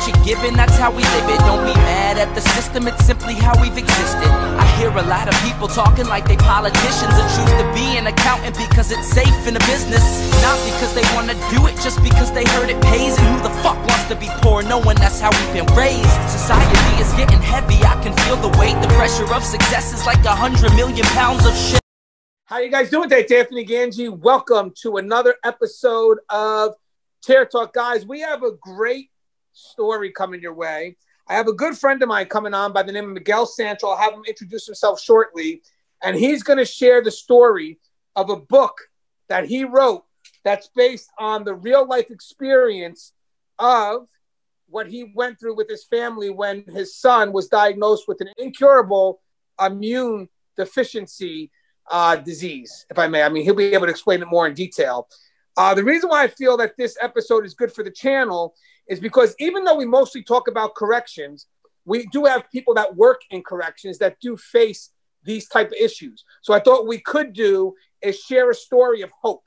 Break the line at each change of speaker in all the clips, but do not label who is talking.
what you're given, that's how we live it. Don't be mad at the system, it's simply how we've existed. I hear a lot of people talking like they politicians and choose to be an accountant because it's safe in the business. Not because they want to do it, just because they heard it pays. And who the fuck wants to be poor knowing that's how we've been raised? Society is getting heavy, I can feel the weight. The pressure of success is like 100 million pounds of shit.
How you guys doing today? It's Anthony Gangi. Welcome to another episode of Chair Talk. Guys, we have a great story coming your way. I have a good friend of mine coming on by the name of Miguel Sancho. I'll have him introduce himself shortly. And he's going to share the story of a book that he wrote that's based on the real life experience of what he went through with his family when his son was diagnosed with an incurable immune deficiency disease, if I may. I mean, he'll be able to explain it more in detail. The reason why I feel that this episode is good for the channel is because even though we mostly talk about corrections, we do have people that work in corrections that do face these type of issues. So I thought what we could do is share a story of hope.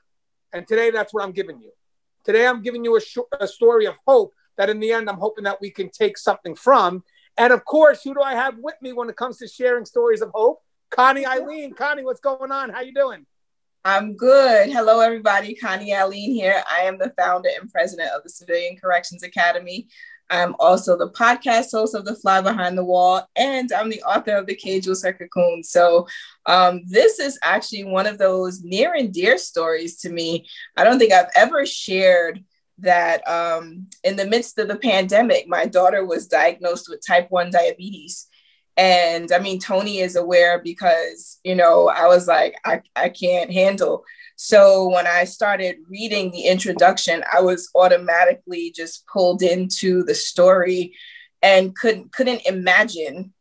And today, that's what I'm giving you. Today, I'm giving you a story of hope that in the end, I'm hoping that we can take something from. And of course, who do I have with me when it comes to sharing stories of hope? Connie Allen. Connie, what's going on? How you doing?
I'm good. Hello, everybody. Connie Allen here. I am the founder and president of the Civilian Corrections Academy. I'm also the podcast host of The Fly Behind the Wall, and I'm the author of The Cage Will Set Cocoon. So this is actually one of those near and dear stories to me. I don't think I've ever shared that in the midst of the pandemic, my daughter was diagnosed with type 1 diabetes. And I mean, Tony is aware because, you know, I was like, I can't handle. So when I started reading the introduction, I was automatically just pulled into the story and couldn't imagine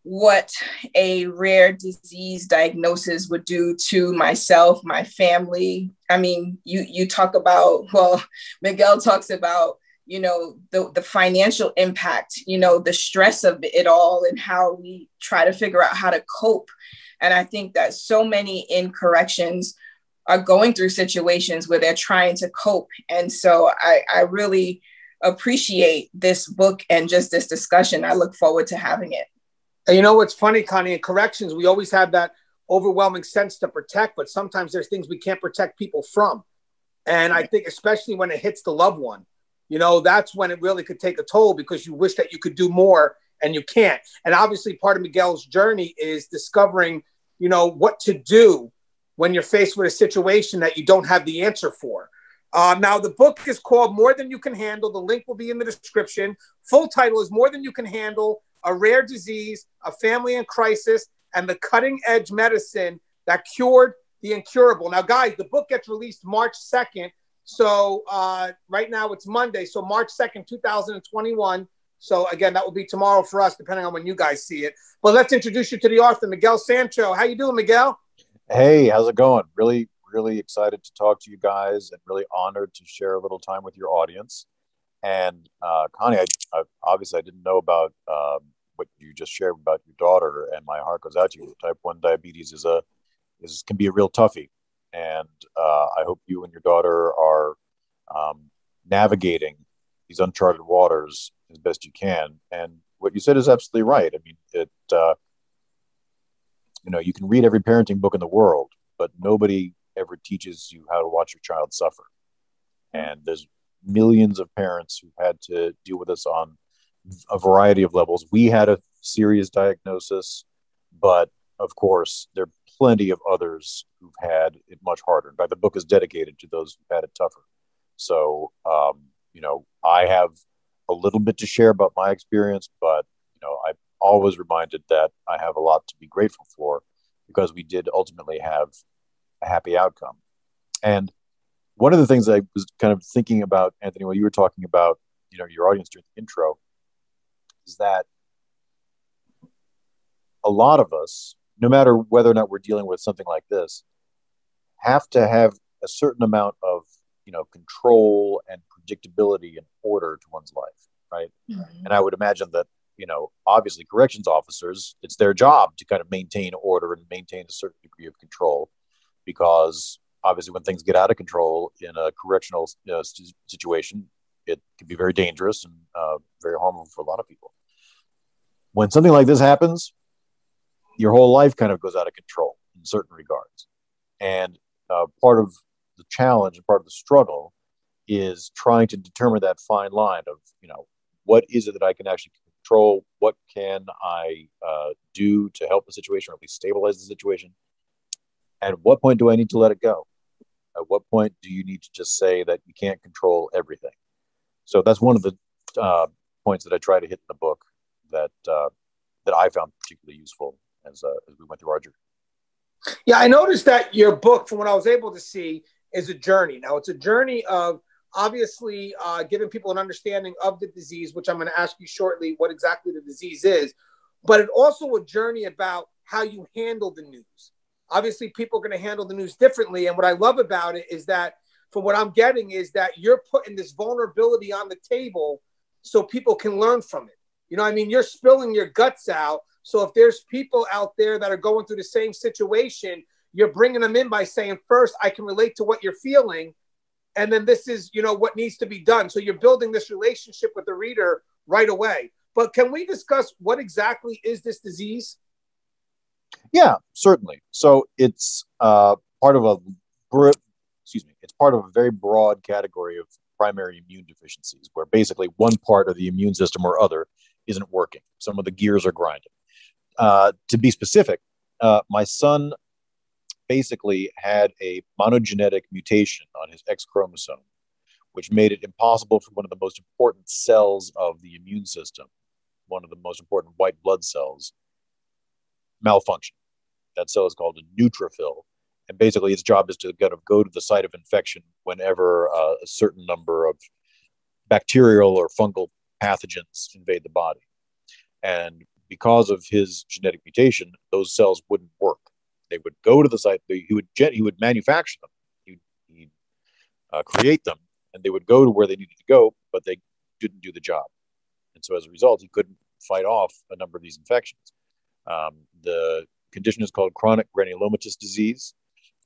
what a rare disease diagnosis would do to myself, my family. I mean, you talk about, well, Miguel talks about, you know, the financial impact, you know, the stress of it all and how we try to figure out how to cope. And I think that so many in corrections are going through situations where they're trying to cope. And so I really appreciate this book and just this discussion. I look forward to having it.
And you know what's funny, Connie, in corrections, we always have that overwhelming sense to protect, but sometimes there's things we can't protect people from. And I think especially when it hits the loved one, you know, that's when it really could take a toll because you wish that you could do more and you can't. And obviously part of Miguel's journey is discovering, you know, what to do when you're faced with a situation that you don't have the answer for. Now, the book is called More Than You Can Handle. The link will be in the description. Full title is More Than You Can Handle, A Rare Disease, A Family in Crisis, and the Cutting Edge Medicine That Cured the Incurable. Now, guys, the book gets released March 2nd. So right now it's Monday. So March 2nd, 2021. So again, that will be tomorrow for us, depending on when you guys see it. But let's introduce you to the author, Miguel Sancho. How you doing, Miguel?
Hey, how's it going? Really, really excited to talk to you guys and really honored to share a little time with your audience. And Connie, I obviously I didn't know about what you just shared about your daughter, and my heart goes out to you. Type 1 diabetes can be a real toughie. And I hope you and your daughter are navigating these uncharted waters as best you can. And what you said is absolutely right. I mean, you know, you can read every parenting book in the world, but nobody ever teaches you how to watch your child suffer. And there's millions of parents who've had to deal with this on a variety of levels. We had a serious diagnosis, but of course, there are plenty of others who've had it much harder. In fact, the book is dedicated to those who've had it tougher. So, you know, I have a little bit to share about my experience, but, you know, I'm always reminded that I have a lot to be grateful for because we did ultimately have a happy outcome. And one of the things I was kind of thinking about, Anthony, when you were talking about, you know, your audience during the intro, is that a lot of us, no matter whether or not we're dealing with something like this, have to have a certain amount of, you know, control and predictability and order to one's life, right? Mm-hmm. And I would imagine that, you know, obviously corrections officers, it's their job to kind of maintain order and maintain a certain degree of control, because obviously when things get out of control in a correctional situation, it can be very dangerous and very harmful for a lot of people. When something like this happens, your whole life kind of goes out of control in certain regards. And part of the challenge and part of the struggle is trying to determine that fine line of, what is it that I can actually control? What can I do to help the situation or at least stabilize the situation? At what point do I need to let it go? At what point do you need to just say that you can't control everything? So that's one of the points that I try to hit in the book that I found particularly useful as we went through our journey.
Yeah, I noticed that your book, from what I was able to see, is a journey. Now, it's a journey of obviously giving people an understanding of the disease, which I'm going to ask you shortly what exactly the disease is, but it's also a journey about how you handle the news. Obviously, people are going to handle the news differently. And what I love about it is that, from what I'm getting, is that you're putting this vulnerability on the table so people can learn from it. You know what I mean? You're spilling your guts out. So if there's people out there that are going through the same situation, you're bringing them in by saying, first, I can relate to what you're feeling. And then this is, what needs to be done. So you're building this relationship with the reader right away. But can we discuss what exactly is this disease?
Yeah, certainly. So it's part of a very broad category of primary immune deficiencies, where basically one part of the immune system or other isn't working. Some of the gears are grinding. To be specific, my son basically had a monogenetic mutation on his X chromosome, which made it impossible for one of the most important cells of the immune system, one of the most important white blood cells, malfunction. That cell is called a neutrophil. And basically its job is to go to the site of infection whenever a certain number of bacterial or fungal pathogens invade the body. And because of his genetic mutation, those cells wouldn't work. They would go to the site. He would manufacture them. He'd create them, and they would go to where they needed to go, but they didn't do the job. And so as a result, he couldn't fight off a number of these infections. The condition is called chronic granulomatous disease,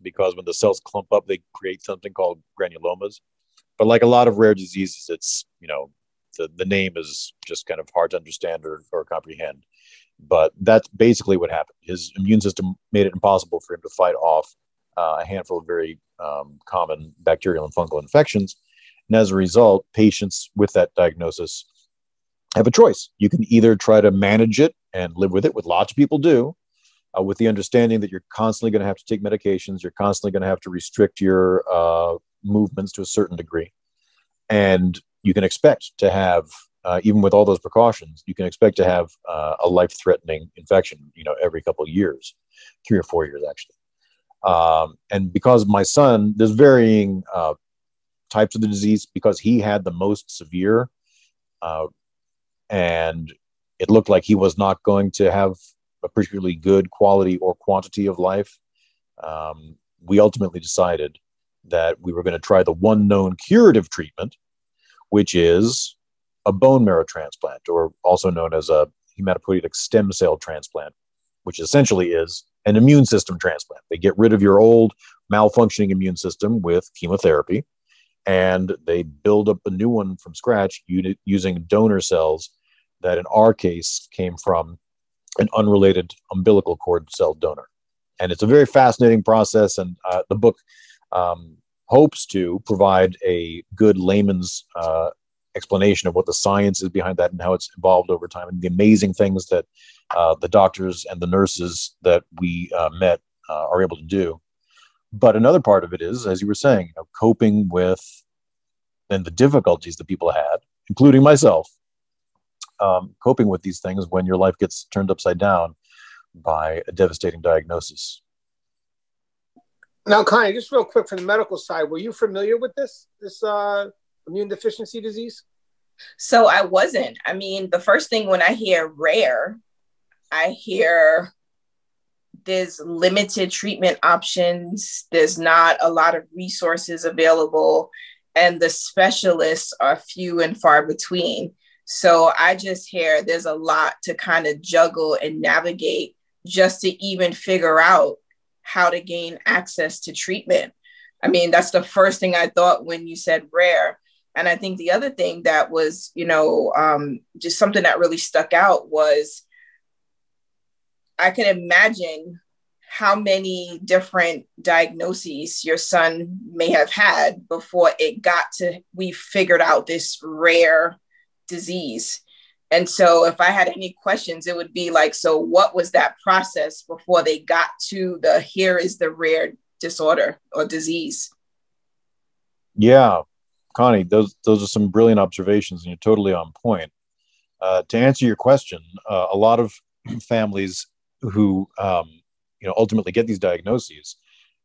because when the cells clump up, they create something called granulomas. But like a lot of rare diseases, it's, the name is just kind of hard to understand or comprehend. But that's basically what happened. His immune system made it impossible for him to fight off a handful of very common bacterial and fungal infections. And as a result, patients with that diagnosis have a choice. You can either try to manage it and live with it, what lots of people do, with the understanding that you're constantly going to have to take medications, you're constantly going to have to restrict your movements to a certain degree. And you can expect to have, even with all those precautions, you can expect to have a life-threatening infection, every couple of years, 3 or 4 years, actually. And because my son, there's varying types of the disease, because he had the most severe, and it looked like he was not going to have a particularly good quality or quantity of life. We ultimately decided that we were going to try the one known curative treatment, which is a bone marrow transplant, or also known as a hematopoietic stem cell transplant, which essentially is an immune system transplant. They get rid of your old malfunctioning immune system with chemotherapy, and they build up a new one from scratch using donor cells that in our case came from an unrelated umbilical cord cell donor. And it's a very fascinating process, and the book hopes to provide a good layman's explanation of what the science is behind that and how it's evolved over time, and the amazing things that the doctors and the nurses that we met are able to do. But another part of it is, as you were saying, coping with and the difficulties that people had, including myself, coping with these things when your life gets turned upside down by a devastating diagnosis.
Now, Connie, just real quick from the medical side, were you familiar with this immune deficiency disease?
So I wasn't. I mean, the first thing when I hear rare, I hear there's limited treatment options. There's not a lot of resources available, and the specialists are few and far between. So I just hear there's a lot to kind of juggle and navigate just to even figure out how to gain access to treatment. I mean, that's the first thing I thought when you said rare. And I think the other thing that was, just something that really stuck out was I can imagine how many different diagnoses your son may have had before it got to, we figured out this rare disease. And so if I had any questions, it would be like, so what was that process before they got to the, here is the rare disorder or disease?
Yeah, Connie, those are some brilliant observations, and you're totally on point. To answer your question, a lot of families who ultimately get these diagnoses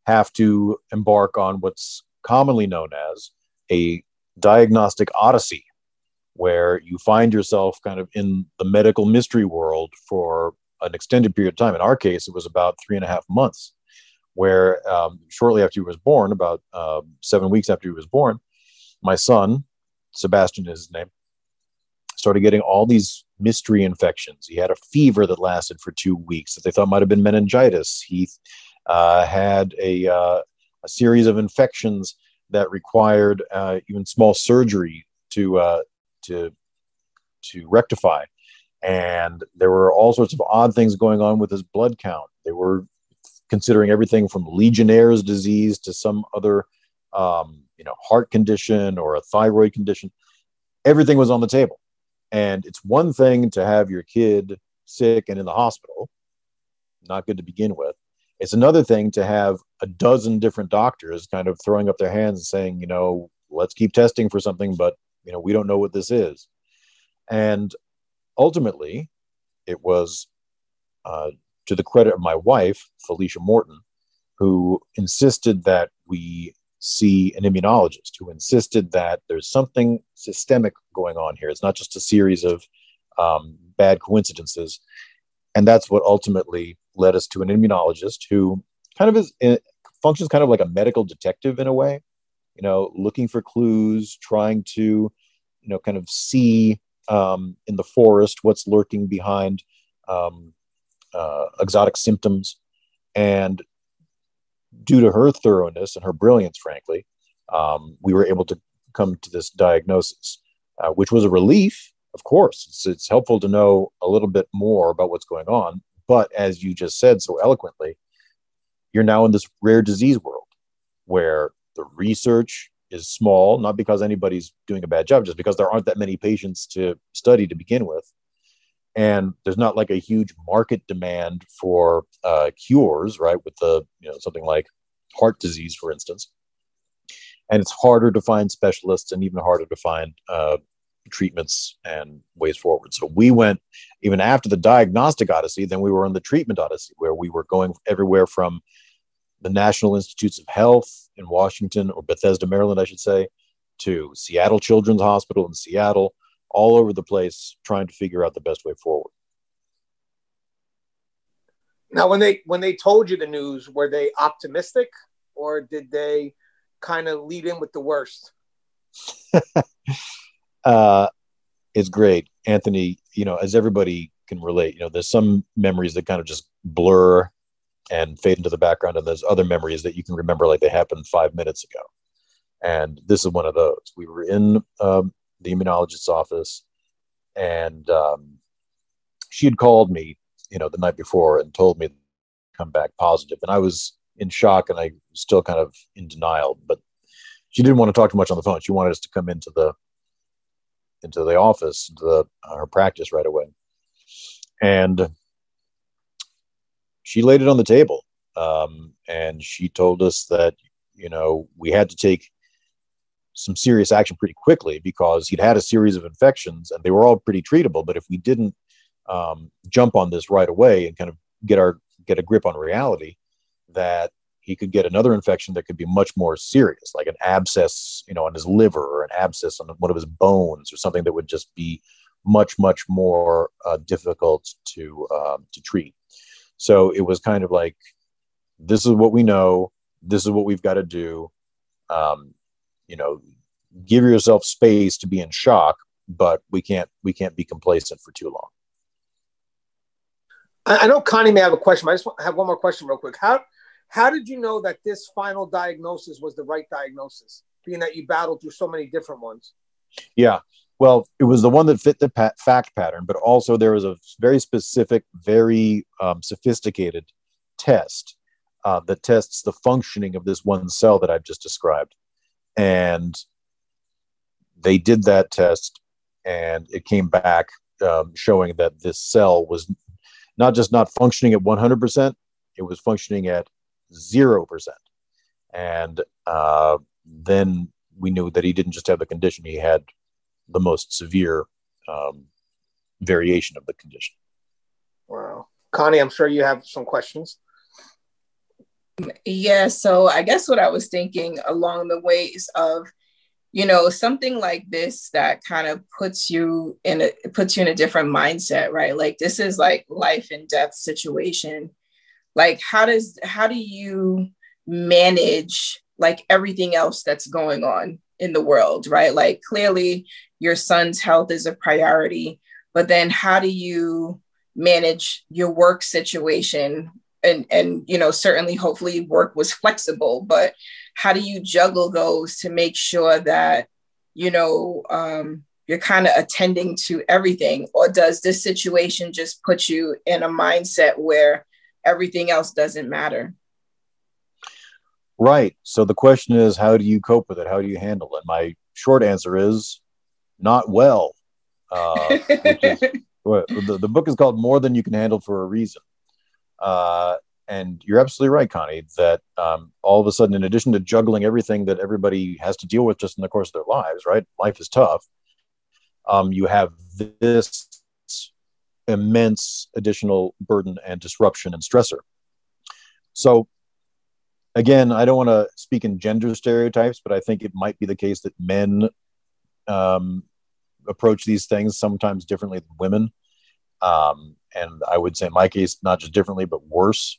have to embark on what's commonly known as a diagnostic odyssey, where you find yourself kind of in the medical mystery world for an extended period of time. In our case, it was about 3.5 months, where shortly after he was born, about 7 weeks after he was born, my son, Sebastian is his name, started getting all these mystery infections. He had a fever that lasted for 2 weeks that they thought might have been meningitis. He had a series of infections that required even small surgery to rectify. And there were all sorts of odd things going on with his blood count. They were considering everything from Legionnaire's disease to some other heart condition or a thyroid condition. Everything was on the table. And it's one thing to have your kid sick and in the hospital, not good to begin with. It's another thing to have a dozen different doctors kind of throwing up their hands and saying, let's keep testing for something, but, we don't know what this is. And ultimately, it was to the credit of my wife, Felicia Morton, who insisted that we see an immunologist, who insisted that there's something systemic going on here. It's not just a series of bad coincidences. And that's what ultimately led us to an immunologist who kind of functions kind of like a medical detective in a way, looking for clues, trying to, kind of see in the forest what's lurking behind exotic symptoms. And due to her thoroughness and her brilliance, frankly, we were able to come to this diagnosis, which was a relief. Of course, it's helpful to know a little bit more about what's going on. But as you just said so eloquently, you're now in this rare disease world where the research is small, not because anybody's doing a bad job, just because there aren't that many patients to study to begin with. And there's not like a huge market demand for cures, right? With something like heart disease, for instance. And it's harder to find specialists and even harder to find treatments and ways forward. So we went, even after the diagnostic odyssey, then we were on the treatment odyssey, where we were going everywhere from the National Institutes of Health in Washington, or Bethesda, Maryland, I should say, to Seattle Children's Hospital in Seattle, all over the place, trying to figure out the best way forward.
Now, when they told you the news, were they optimistic, or did they kind of lead in with the worst?
It's great, Anthony. As everybody can relate, there's some memories that kind of just blur and fade into the background, and there's other memories that you can remember like they happened 5 minutes ago. And this is one of those. We were in the immunologist's office, and she had called me, the night before and told me to come back positive. And I was in shock, and I was still kind of in denial, but she didn't want to talk too much on the phone. She wanted us to come into the office, her practice right away. And she laid it on the table. And she told us that, we had to take some serious action pretty quickly, because he'd had a series of infections and they were all pretty treatable. But if we didn't jump on this right away and kind of get a grip on reality, that he could get another infection that could be much more serious, like an abscess, on his liver, or an abscess on one of his bones, or something that would just be much, much more difficult to treat. So it was kind of like, this is what we know. This is what we've got to do. Give yourself space to be in shock, but we can't be complacent for too long.
I know Connie may have a question, but I just have one more question real quick. How did you know that this final diagnosis was the right diagnosis? being that you battled through so many different ones?
Yeah. Well, it was the one that fit the fact pattern, but also there was a very specific, very sophisticated test that tests the functioning of this one cell that I've just described. And they did that test, and it came back showing that this cell was not just not functioning at 100%, it was functioning at 0%. And then we knew that he didn't just have the condition, he had the most severe variation of the condition.
Wow. Connie, I'm sure you have some questions.
Yeah, so I guess what I was thinking along the ways of, you know, something like this that kind of puts you in a different mindset, right? Like this is like life and death situation. Like how do you manage like everything else that's going on in the world, right? Like clearly your son's health is a priority, but then how do you manage your work situation? And you know, certainly hopefully work was flexible, but how do you juggle those to make sure that, you know, you're kind of attending to everything? Or does this situation just put you in a mindset where everything else doesn't matter?
Right. So the question is, how do you cope with it? How do you handle it? My short answer is not well. Which is, the book is called More Than You Can Handle for a reason. And you're absolutely right, Connie, that all of a sudden, in addition to juggling everything that everybody has to deal with just in the course of their lives, right? Life is tough. You have this immense additional burden and disruption and stressor. So again, I don't want to speak in gender stereotypes, but I think it might be the case that men approach these things sometimes differently than women. And I would say in my case, not just differently, but worse.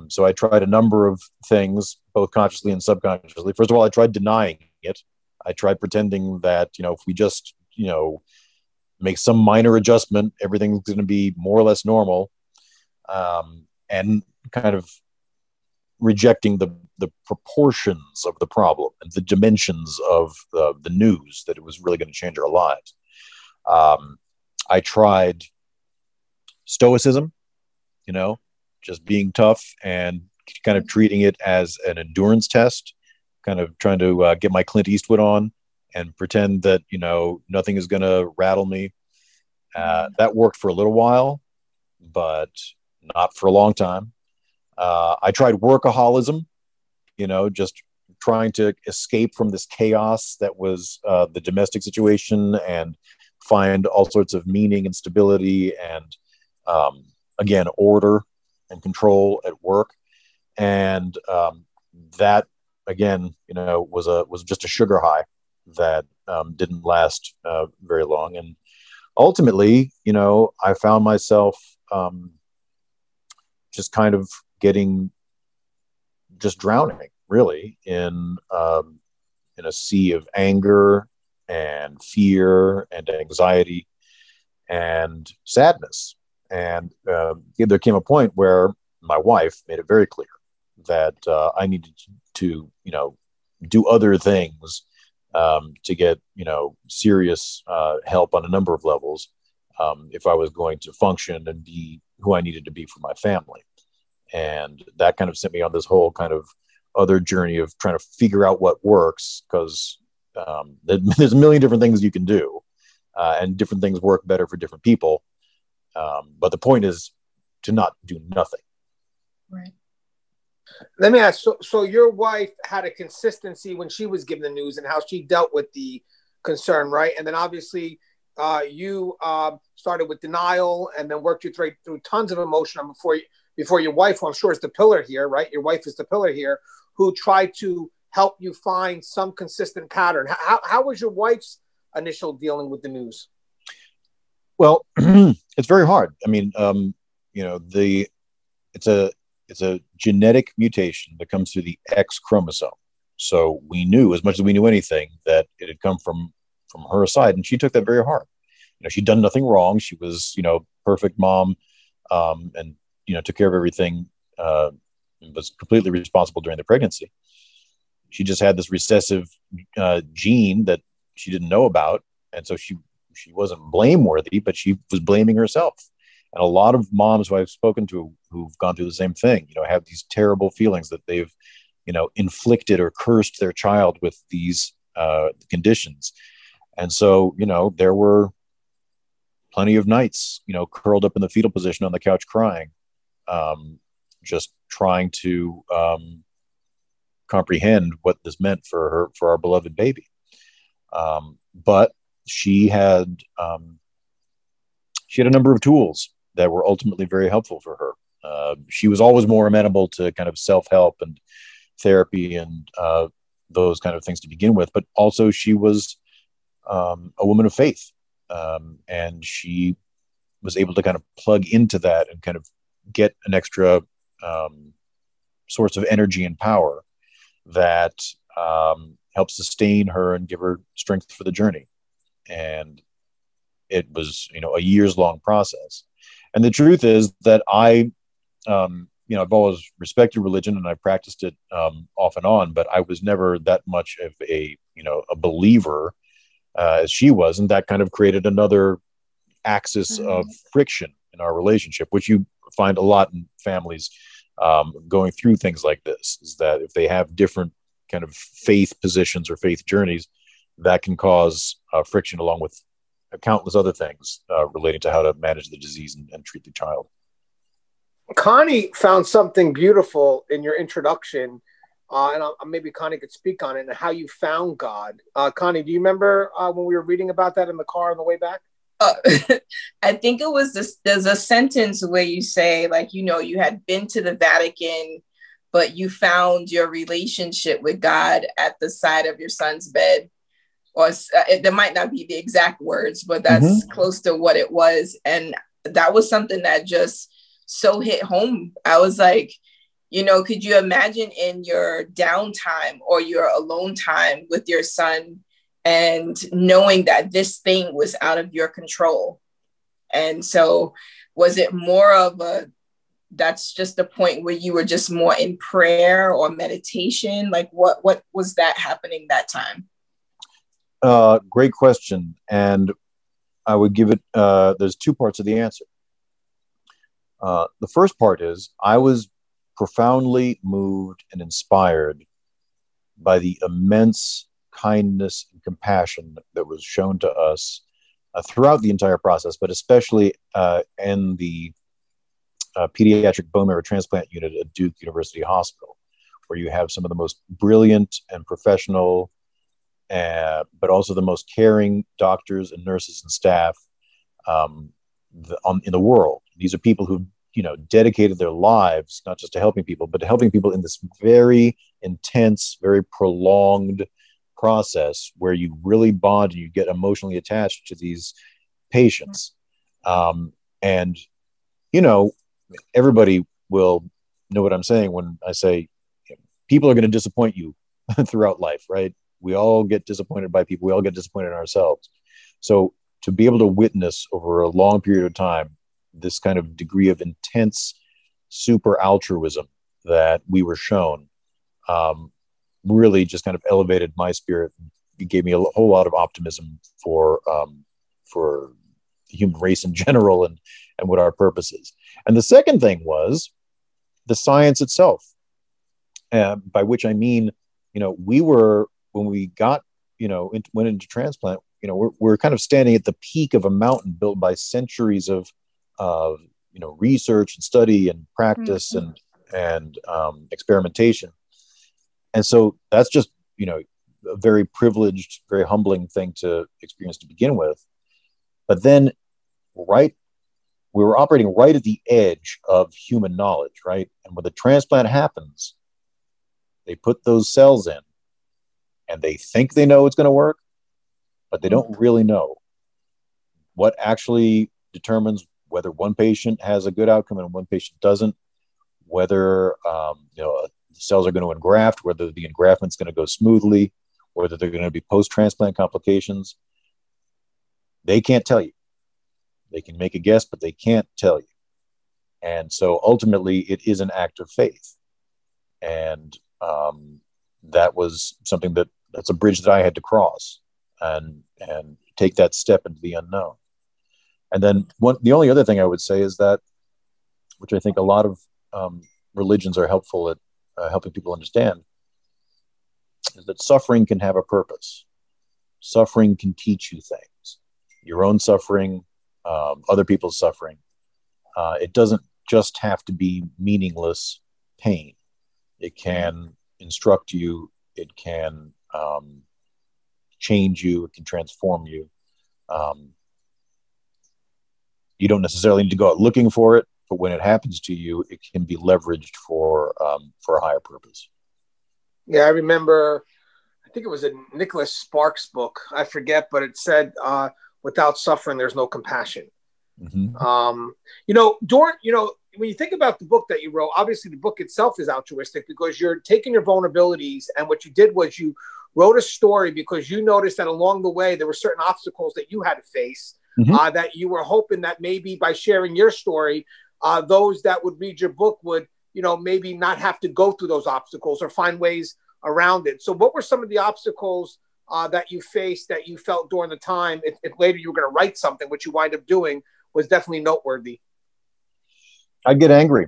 So I tried a number of things, both consciously and subconsciously. First of all, I tried denying it. I tried pretending that, you know, if we just, you know, make some minor adjustment, everything's going to be more or less normal. And kind of rejecting the proportions of the problem and the dimensions of the news that it was really going to change our lives. I tried stoicism, you know, just being tough and kind of treating it as an endurance test, kind of trying to get my Clint Eastwood on and pretend that, you know, nothing is going to rattle me. That worked for a little while, but not for a long time. I tried workaholism, you know, just trying to escape from this chaos that was the domestic situation and find all sorts of meaning and stability and, again, order and control at work. And that, again, you know, was just a sugar high that didn't last very long. And ultimately, you know, I found myself just kind of just drowning really in a sea of anger and fear and anxiety and sadness. And there came a point where my wife made it very clear that I needed to, you know, do other things to get, you know, serious help on a number of levels if I was going to function and be who I needed to be for my family. And that kind of sent me on this whole kind of other journey of trying to figure out what works, because there's a million different things you can do, and different things work better for different people. But the point is to not do nothing.
Right.
Let me ask, so your wife had a consistency when she was given the news and how she dealt with the concern, right? And then obviously you started with denial and then worked your way through tons of emotion before your wife, who I'm sure is the pillar here, right? Your wife is the pillar here, who tried to help you find some consistent pattern. How was your wife's initial dealing with the news?
Well, it's very hard. I mean, you know, it's a genetic mutation that comes through the X chromosome. So we knew, as much as we knew anything, that it had come from her side, and she took that very hard. You know, she'd done nothing wrong. She was, you know, perfect mom, and, you know, took care of everything, and was completely responsible during the pregnancy. she just had this recessive gene that she didn't know about. And so she wasn't blameworthy, but she was blaming herself. And a lot of moms who I've spoken to who've gone through the same thing, have these terrible feelings that they've, inflicted or cursed their child with these conditions. And so, there were plenty of nights, curled up in the fetal position on the couch crying, just trying to comprehend what this meant for our beloved baby. But she had a number of tools that were ultimately very helpful for her. She was always more amenable to kind of self-help and therapy and those kind of things to begin with, but also she was a woman of faith. And she was able to kind of plug into that and kind of get an extra source of energy and power that helps sustain her and give her strength for the journey. And it was, a years-long process. And the truth is that I've always respected religion and I practiced it off and on, but I was never that much of a believer as she was. And that kind of created another axis of friction in our relationship, which you find a lot in families going through things like this, is that if they have different kind of faith positions or faith journeys, that can cause friction along with countless other things relating to how to manage the disease and treat the child.
Connie found something beautiful in your introduction, and maybe Connie could speak on it and how you found God. Connie, do you remember when we were reading about that in the car on the way back?
I think it was this. There's a sentence where you say, you had been to the Vatican, but you found your relationship with God at the side of your son's bed. Or there might not be the exact words, but that's close to what it was. And that was something that just so hit home. I was like, could you imagine in your downtime or your alone time with your son and knowing that this thing was out of your control? And so was it more of that's just the point where you were just more in prayer or meditation? Like what was that happening that time?
Great question. And I would give it, there's two parts of the answer. The first part is I was profoundly moved and inspired by the immense kindness and compassion that was shown to us throughout the entire process, but especially in the pediatric bone marrow transplant unit at Duke University Hospital, where you have some of the most brilliant and professional, but also the most caring doctors and nurses and staff in the world. These are people who, dedicated their lives, not just to helping people, but to helping people in this very intense, very prolonged process where you really bond and you get emotionally attached to these patients. And, everybody will know what I'm saying when I say people are going to disappoint you throughout life, right? We all get disappointed by people. We all get disappointed in ourselves. So to be able to witness over a long period of time this kind of degree of intense super altruism that we were shown really just kind of elevated my spirit. It gave me a whole lot of optimism for the human race in general and what our purpose is. And the second thing was the science itself, by which I mean, we were, when we got, went into transplant, we're kind of standing at the peak of a mountain built by centuries of research and study and practice and experimentation. And so that's just, a very privileged, very humbling thing to experience to begin with. But then we were operating right at the edge of human knowledge, right? And when the transplant happens, they put those cells in and they think they know it's going to work, but they don't really know. What actually determines whether one patient has a good outcome and one patient doesn't, whether the cells are going to engraft, whether the engraftment's going to go smoothly, whether they're going to be post-transplant complications, they can't tell you. They can make a guess, but they can't tell you. And so ultimately it is an act of faith. And that was something that's a bridge that I had to cross and take that step into the unknown. And then the only other thing I would say is that, which I think a lot of religions are helpful at helping people understand, is that suffering can have a purpose. Suffering can teach you things. Your own suffering, other people's suffering. It doesn't just have to be meaningless pain. It can instruct you. It can change you. It can transform you. You don't necessarily need to go out looking for it, but when it happens to you, it can be leveraged for a higher purpose.
Yeah, I remember, I think it was a Nicholas Sparks book. I forget, but it said, without suffering, there's no compassion.
Mm-hmm.
When you think about the book that you wrote, obviously the book itself is altruistic because you're taking your vulnerabilities, and what you did was you wrote a story because you noticed that along the way, there were certain obstacles that you had to face,
mm-hmm.
That you were hoping that maybe by sharing your story, those that would read your book would, maybe not have to go through those obstacles or find ways around it. So what were some of the obstacles that you faced that you felt during the time, if later you were going to write something, which you wind up doing, was definitely noteworthy?
I'd get angry.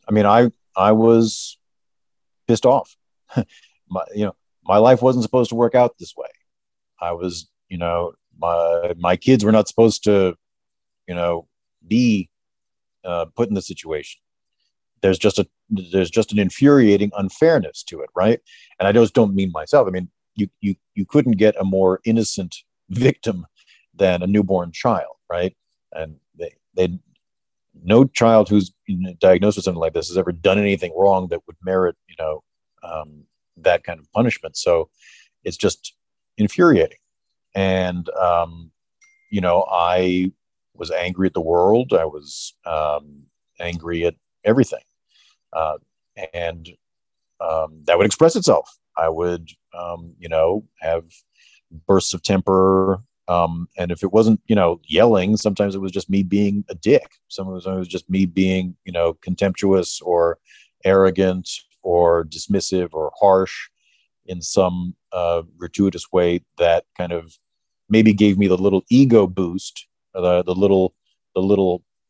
I mean, I was pissed off. My life wasn't supposed to work out this way. I was, my kids were not supposed to, be put in this situation. There's just an infuriating unfairness to it, right? And I just don't mean myself. I mean, you couldn't get a more innocent victim than a newborn child, right? And they no child who's diagnosed with something like this has ever done anything wrong that would merit, that kind of punishment. So it's just infuriating. And, I was angry at the world. I was angry at everything. And that would express itself. I would, have bursts of temper. And if it wasn't, yelling, sometimes it was just me being a dick. Sometimes it was just me being, contemptuous or arrogant or dismissive or harsh in some gratuitous way that kind of maybe gave me the little ego boost, the little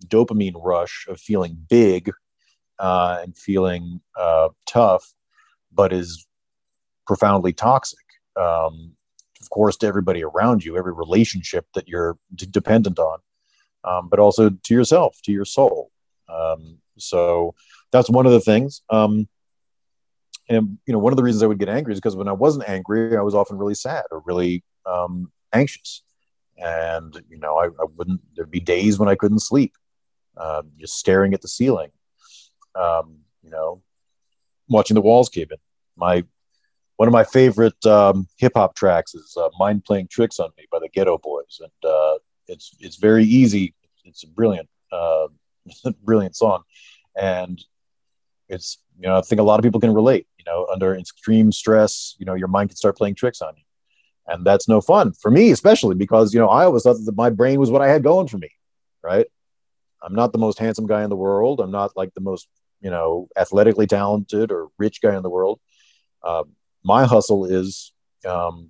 dopamine rush of feeling big and feeling tough, but is profoundly toxic. Of course, to everybody around you, every relationship that you're dependent on, but also to yourself, to your soul. So that's one of the things. And one of the reasons I would get angry is because when I wasn't angry, I was often really sad or really anxious. And, I wouldn't, there'd be days when I couldn't sleep, just staring at the ceiling, watching the walls cave in. One of my favorite hip hop tracks is "Mind Playing Tricks on Me" by the Ghetto Boys, and it's very easy. It's a brilliant, brilliant song, and it's I think a lot of people can relate. Under extreme stress, your mind can start playing tricks on you, and that's no fun for me, especially because I always thought that my brain was what I had going for me. Right? I'm not the most handsome guy in the world. I'm not like the most athletically talented or rich guy in the world. My hustle is, how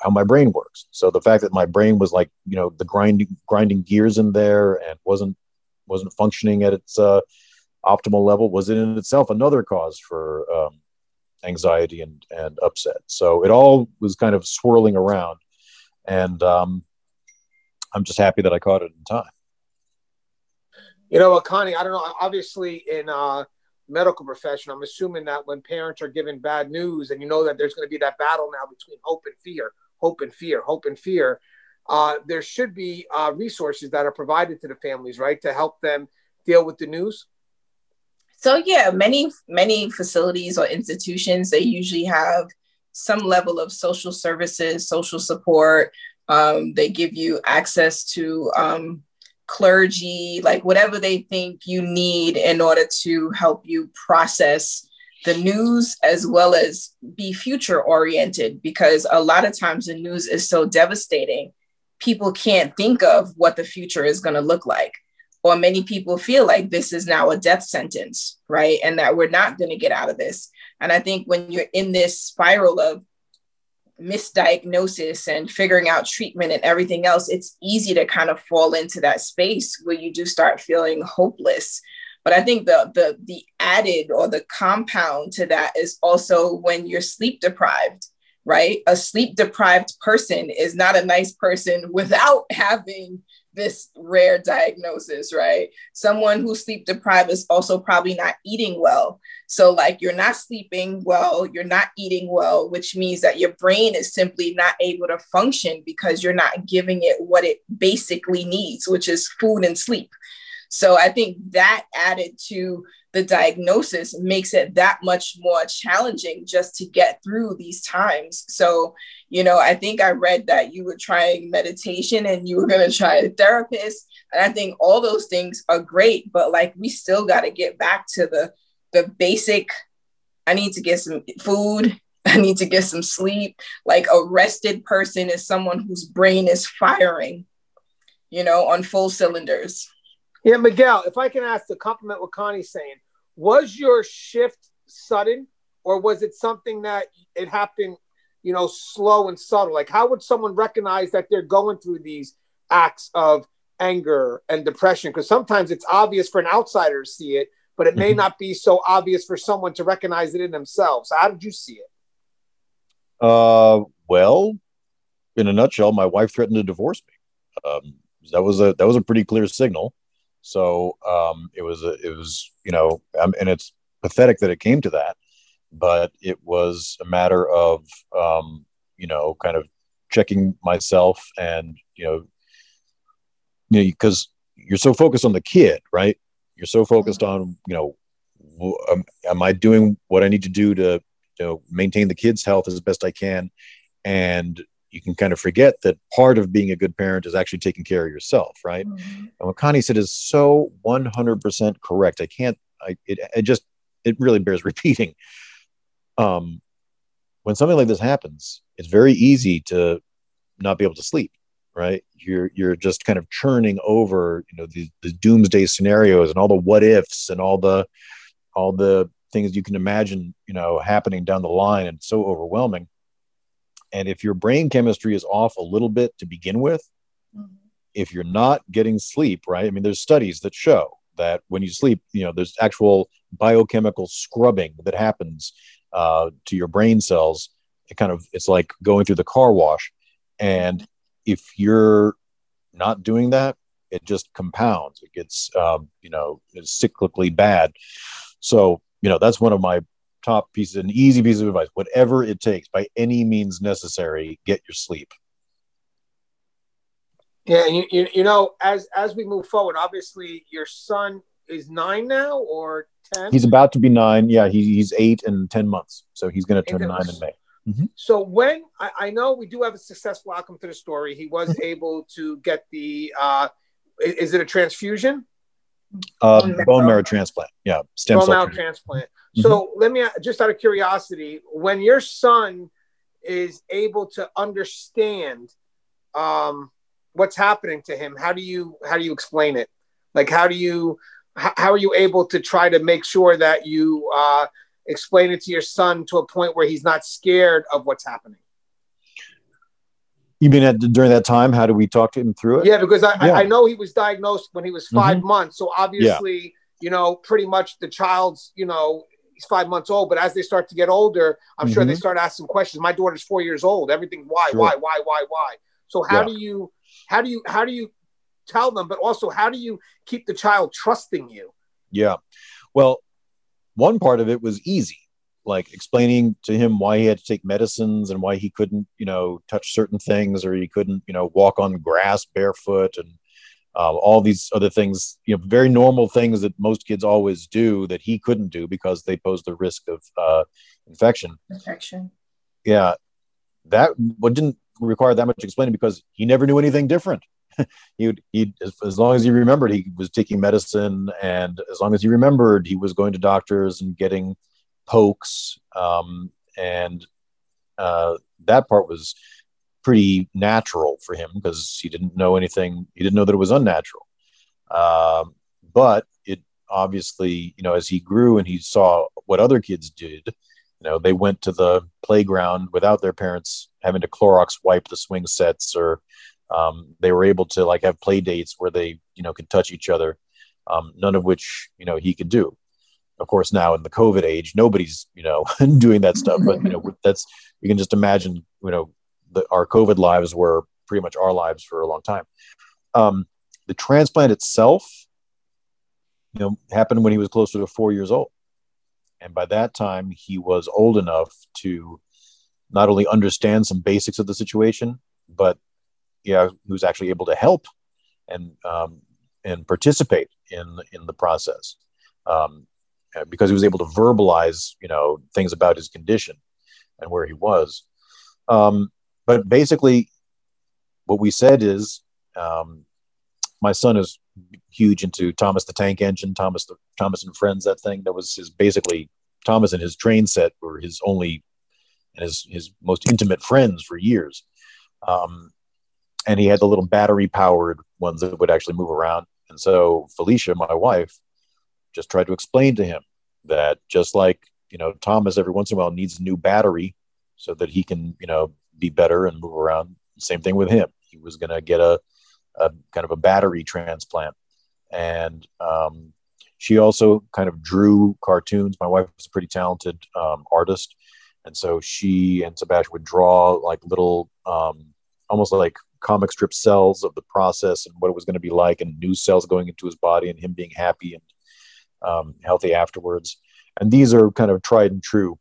my brain works. So the fact that my brain was like, the grinding gears in there and wasn't functioning at its optimal level was in itself another cause for anxiety and upset. So it all was kind of swirling around, and I'm just happy that I caught it in time.
Connie, I don't know. Obviously, in medical profession, I'm assuming that when parents are given bad news, and that there's going to be that battle now between hope and fear, there should be resources that are provided to the families, right, to help them deal with the news.
So yeah, many facilities or institutions, they usually have some level of social services, social support. They give you access to clergy, like whatever they think you need in order to help you process the news as well as be future oriented, because a lot of times the news is so devastating, people can't think of what the future is going to look like. Or many people feel like this is now a death sentence, right? And that we're not going to get out of this. And I think when you're in this spiral of misdiagnosis and figuring out treatment and everything else, it's easy to kind of fall into that space where you do start feeling hopeless. But I think the added or the compound to that is also when you're sleep deprived, right? A sleep deprived person is not a nice person without having this rare diagnosis, right? Someone who's sleep deprived is also probably not eating well. So like you're not sleeping well, you're not eating well, which means that your brain is simply not able to function because you're not giving it what it basically needs, which is food and sleep. So I think that added to the diagnosis makes it that much more challenging just to get through these times. So, you know, I think I read that you were trying meditation and you were going to try a therapist. And I think all those things are great, but like, we still got to get back to the basic, I need to get some food. I need to get some sleep. Like a rested person is someone whose brain is firing, you know, on full cylinders.
Yeah, Miguel, if I can ask to compliment what Connie's saying, was your shift sudden or was it something that it happened, you know, slow and subtle? Like how would someone recognize that they're going through these acts of anger and depression? Because sometimes it's obvious for an outsider to see it, but it may not be so obvious for someone to recognize it in themselves. How did you see it?
Well, in a nutshell, my wife threatened to divorce me. That was a pretty clear signal. So it was, you know, and it's pathetic that it came to that, but it was a matter of, you know, kind of checking myself and, you know, because you're so focused on the kid, right? You're so focused on, you know, am I doing what I need to do to, you know, maintain the kid's health as best I can? And you can kind of forget that part of being a good parent is actually taking care of yourself, right? Mm-hmm. And what Connie said is so 100% correct. It really bears repeating. When something like this happens, it's very easy to not be able to sleep, right? You're just kind of churning over, you know, the doomsday scenarios and all the what ifs and all the things you can imagine, you know, happening down the line, and it's so overwhelming. And if your brain chemistry is off a little bit to begin with, if you're not getting sleep, right? I mean, there's studies that show that when you sleep, you know, there's actual biochemical scrubbing that happens to your brain cells. It's like going through the car wash. And if you're not doing that, it just compounds. It gets, you know, it's cyclically bad. So, you know, that's one of my top pieces, an easy piece of advice. Whatever it takes, by any means necessary, get your sleep.
Yeah, and you know, as we move forward, obviously your son is 9 now or 10.
He's about to be 9. Yeah, he's 8 and 10 months, so he's going to turn 9 in May. Mm-hmm.
So when I know we do have a successful outcome to the story, he was able to get the is it a transfusion?
Bone marrow transplant. Yeah,
bone marrow transplant. Mm-hmm. So let me, just out of curiosity, when your son is able to understand what's happening to him, how do you explain it? Like, how are you able to try to make sure that you explain it to your son to a point where he's not scared of what's happening?
You mean during that time, how do we talk to him through it?
Yeah, because I know he was diagnosed when he was 5 months. So obviously, you know, pretty much the child's, you know, he's 5 months old, but as they start to get older, I'm sure they start asking questions. My daughter's 4 years old. Everything's why? So how do you tell them, but also how do you keep the child trusting you?
Yeah. Well, one part of it was easy, like explaining to him why he had to take medicines and why he couldn't, you know, touch certain things, or he couldn't, you know, walk on grass barefoot, and all these other things, you know, very normal things that most kids always do that he couldn't do because they pose the risk of infection. Yeah. That didn't require that much explaining because he never knew anything different. He as long as he remembered, he was taking medicine, and as long as he remembered, he was going to doctors and getting pokes, and that part was pretty natural for him because he didn't know anything. He didn't know that it was unnatural. But it obviously, you know, as he grew and he saw what other kids did, They went to the playground without their parents having to Clorox wipe the swing sets, or they were able to like have play dates where they, could touch each other. None of which, he could do. Of course, now in the COVID age, nobody's, doing that stuff. But, you can just imagine, our COVID lives were pretty much our lives for a long time. The transplant itself, happened when he was closer to 4 years old. And by that time, he was old enough to not only understand some basics of the situation, but he was actually able to help and participate in the process, because he was able to verbalize, things about his condition and where he was. But basically, what we said is, my son is huge into Thomas the Tank Engine, Thomas and Friends, that thing. That was basically Thomas and his train set were his only and his most intimate friends for years. And he had the little battery powered ones that would actually move around. And so Felicia, my wife, just tried to explain to him that just like, Thomas every once in a while needs a new battery so that he can, be better and move around. Same thing with him. He was going to get a kind of a battery transplant. And she also kind of drew cartoons. My wife was a pretty talented artist. And so she and Sebastian would draw like little, almost like comic strip cells of the process and what it was going to be like, and new cells going into his body and him being happy and healthy afterwards. And these are kind of tried and true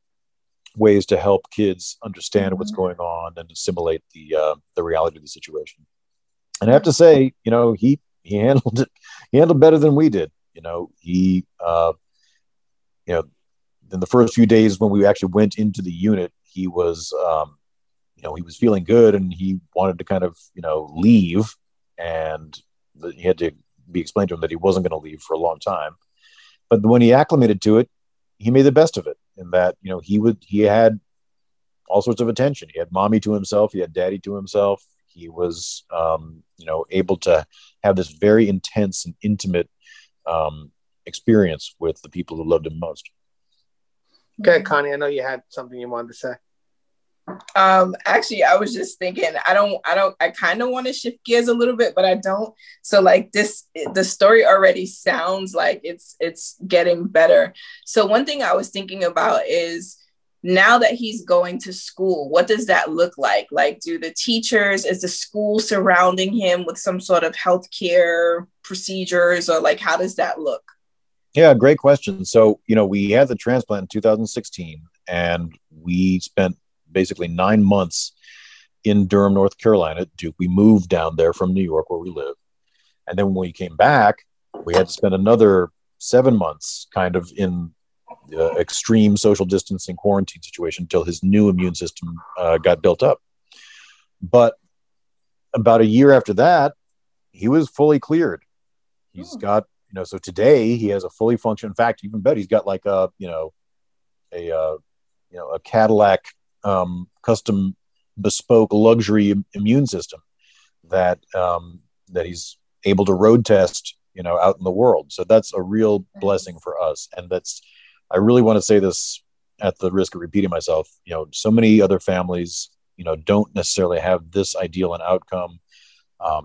ways to help kids understand what's going on and assimilate the reality of the situation. And I have to say, he handled it. He handled better than we did. He, in the first few days when we actually went into the unit, he was, he was feeling good and he wanted to kind of, leave. And he had to be explained to him that he wasn't going to leave for a long time. But when he acclimated to it, he made the best of it. In that, he had all sorts of attention. He had mommy to himself. He had daddy to himself. He was, able to have this very intense and intimate experience with the people who loved him most.
Okay, Connie, I know you had something you wanted to say.
Actually, I was just thinking, I kind of want to shift gears a little bit, but I don't. So like the story already sounds like it's getting better. So one thing I was thinking about is, now that he's going to school, what does that look like? Like, is the school surrounding him with some sort of healthcare procedures, or like, how does that look?
Yeah, great question. So, we had the transplant in 2016, and we spent basically 9 months in Durham, North Carolina at Duke. We moved down there from New York, where we live. And then when we came back, we had to spend another 7 months kind of in the extreme social distancing quarantine situation until his new immune system got built up. But about a year after that, he was fully cleared. He's got, so today he has a fully functioning, in fact, even better, he's got like a Cadillac custom bespoke luxury immune system that he's able to road test, out in the world. So that's a real blessing for us. And I really want to say this at the risk of repeating myself, so many other families, don't necessarily have this ideal an outcome.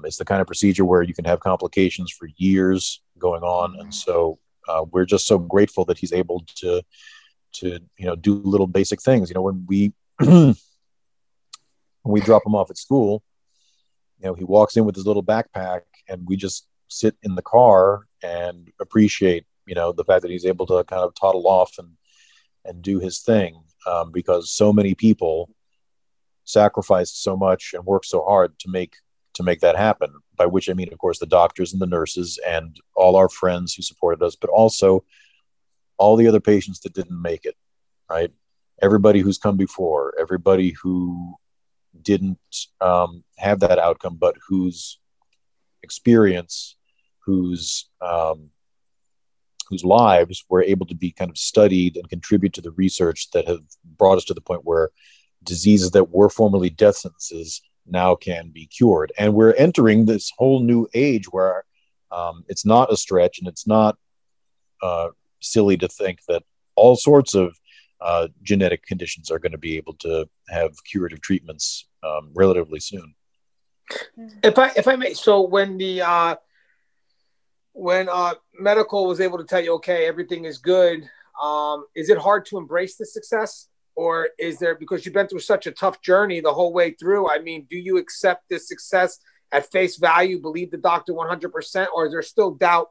It's the kind of procedure where you can have complications for years going on. And so we're just so grateful that he's able to do little basic things. When we when we drop him off at school, he walks in with his little backpack, and we just sit in the car and appreciate, the fact that he's able to kind of toddle off and do his thing, because so many people sacrificed so much and worked so hard to make that happen. By which I mean, of course, the doctors and the nurses and all our friends who supported us, but also all the other patients that didn't make it, right? Everybody who's come before, everybody who didn't have that outcome, but whose experience, whose lives were able to be kind of studied and contribute to the research that have brought us to the point where diseases that were formerly death sentences now can be cured. And we're entering this whole new age where it's not a stretch, and it's not silly to think that all sorts of genetic conditions are going to be able to have curative treatments relatively soon.
If I may, so when medical was able to tell you, okay, everything is good, is it hard to embrace the success? Or is there, because you've been through such a tough journey the whole way through, I mean, do you accept this success at face value, believe the doctor 100%, or is there still doubt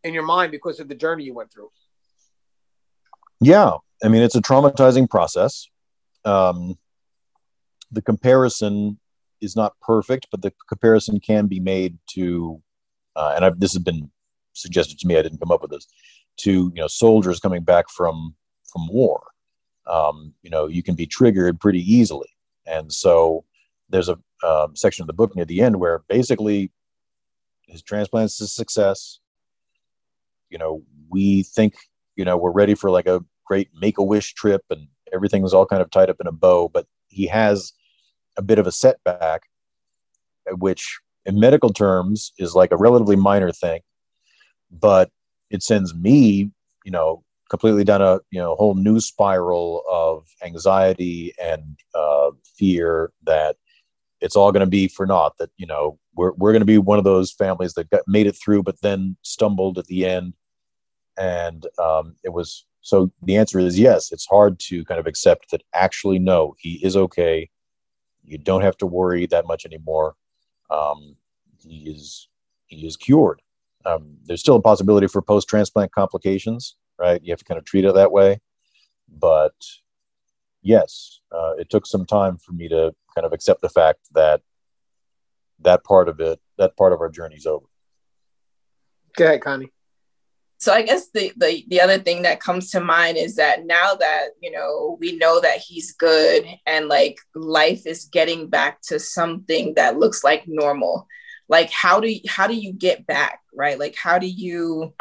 in your mind because of the journey you went through?
Yeah, I mean, it's a traumatizing process. The comparison is not perfect, but the comparison can be made to, this has been suggested to me, I didn't come up with this, to, soldiers coming back from war. You can be triggered pretty easily. And so there's a section of the book near the end where basically his transplant's a success. We think, we're ready for like a great Make-A-Wish trip and everything's all kind of tied up in a bow, but he has a bit of a setback, which in medical terms is like a relatively minor thing, but it sends me, completely down a whole new spiral of anxiety and fear that it's all going to be for naught, that we're going to be one of those families that made it through but then stumbled at the end. And so the answer is yes. It's hard to kind of accept that actually no, he is okay. You don't have to worry that much anymore. He is cured. There's still a possibility for post-transplant complications, right? You have to kind of treat it that way. But yes, it took some time for me to kind of accept the fact that that part of our journey's over.
Go ahead, Connie.
So I guess the other thing that comes to mind is that now that, we know that he's good and like life is getting back to something that looks like normal, like how do you get back, right? Like how do you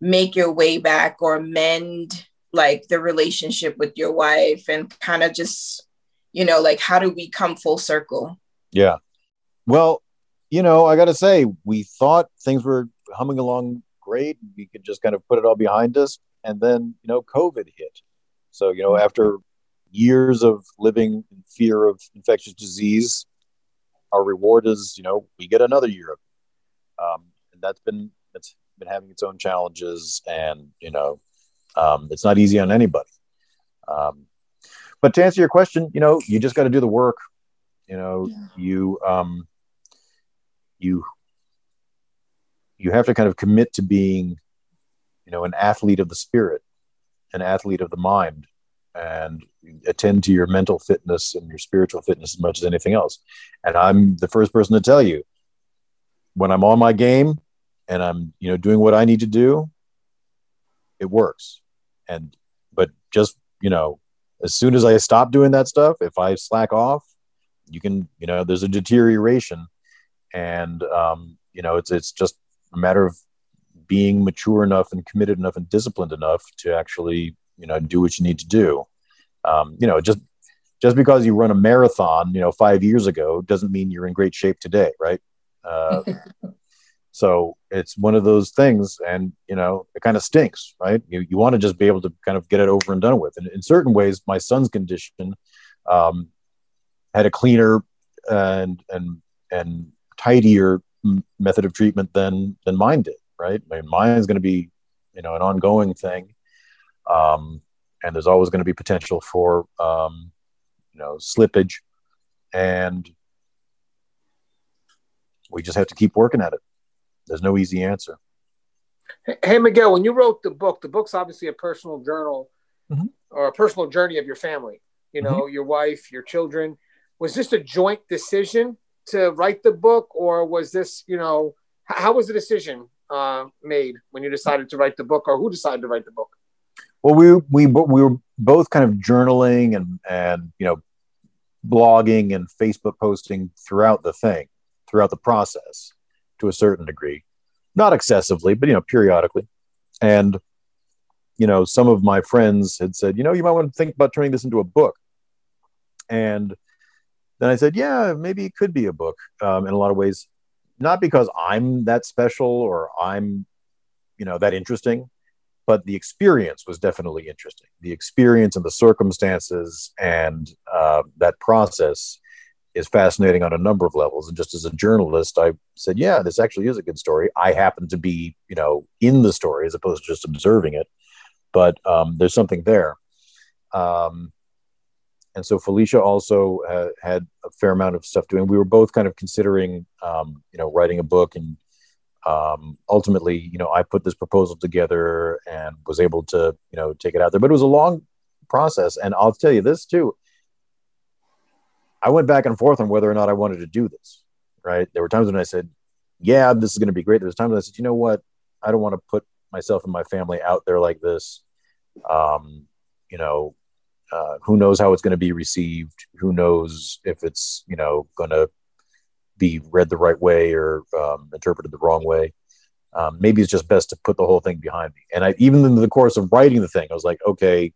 make your way back or mend like the relationship with your wife and kind of just, like how do we come full circle?
Yeah. Well, I got to say, we thought things were humming along great. We could just kind of put it all behind us. And then, COVID hit. So, after years of living in fear of infectious disease, our reward is, we get another year of it. And it's been having its own challenges, and, it's not easy on anybody. But to answer your question, you just got to do the work. You have to kind of commit to being, an athlete of the spirit, an athlete of the mind, and attend to your mental fitness and your spiritual fitness as much as anything else. And I'm the first person to tell you, when I'm on my game and I'm, doing what I need to do, it works. But just, as soon as I stop doing that stuff, if I slack off, you can, there's a deterioration, and, it's just a matter of being mature enough and committed enough and disciplined enough to actually, do what you need to do. Just because you run a marathon, 5 years ago doesn't mean you're in great shape today. Right. So it's one of those things, and, it kind of stinks, right? You want to just be able to kind of get it over and done with. And in certain ways, my son's condition, had a cleaner and tidier method of treatment than mine did. Right. I mean, mine's going to be, an ongoing thing. And there's always going to be potential for, slippage, and we just have to keep working at it. There's no easy answer.
Hey, Miguel, when you wrote the book's obviously a personal journal, mm-hmm. or a personal journey of your family, mm-hmm. your wife, your children. Was this a joint decision to write the book, or was this, how was the decision made when you decided to write the book, or who decided to write the book?
Well, we were both kind of journaling and blogging and Facebook posting throughout the process to a certain degree, not excessively, but periodically. And some of my friends had said, you might want to think about turning this into a book. And then I said, yeah, maybe it could be a book, in a lot of ways, not because I'm that special or I'm that interesting, but the experience was definitely interesting. The experience and the circumstances and that process is fascinating on a number of levels. And just as a journalist, I said, yeah, this actually is a good story. I happen to be, in the story as opposed to just observing it, but there's something there. And so Felicia also had a fair amount of stuff doing. We were both kind of considering, writing a book, and ultimately, I put this proposal together and was able to, take it out there. But it was a long process, and I'll tell you this too. I went back and forth on whether or not I wanted to do this. Right? There were times when I said, "Yeah, this is going to be great." There was times when I said, "You know what? I don't want to put myself and my family out there like this." Who knows how it's going to be received? Who knows if it's, going to be read the right way or interpreted the wrong way? Maybe it's just best to put the whole thing behind me. And even in the course of writing the thing, I was like, okay,